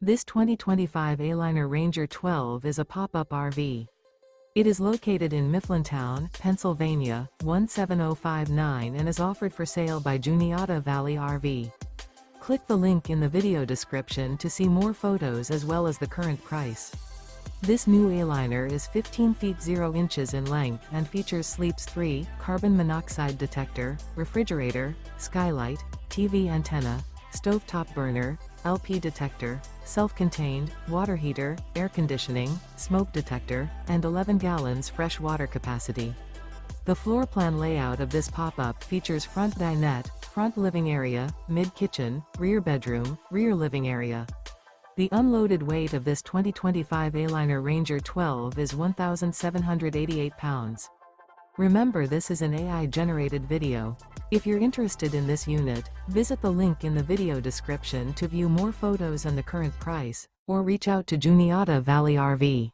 This 2025 Aliner Ranger 12 is a pop-up RV. It is located in Mifflintown, Pennsylvania, 17059 and is offered for sale by Juniata Valley RV. Click the link in the video description to see more photos as well as the current price. This new Aliner is 15 feet 0 inches in length and features Sleeps 3, carbon monoxide detector, refrigerator, skylight, TV antenna, stovetop burner, LP detector, self-contained, water heater, air conditioning, smoke detector, and 11 gallons fresh water capacity. The floor plan layout of this pop-up features front dinette, front living area, mid-kitchen, rear bedroom, rear living area. The unloaded weight of this 2025 Aliner Ranger 12 is 1,788 pounds. Remember, this is an AI-generated video. If you're interested in this unit, visit the link in the video description to view more photos and the current price, or reach out to Juniata Valley RV.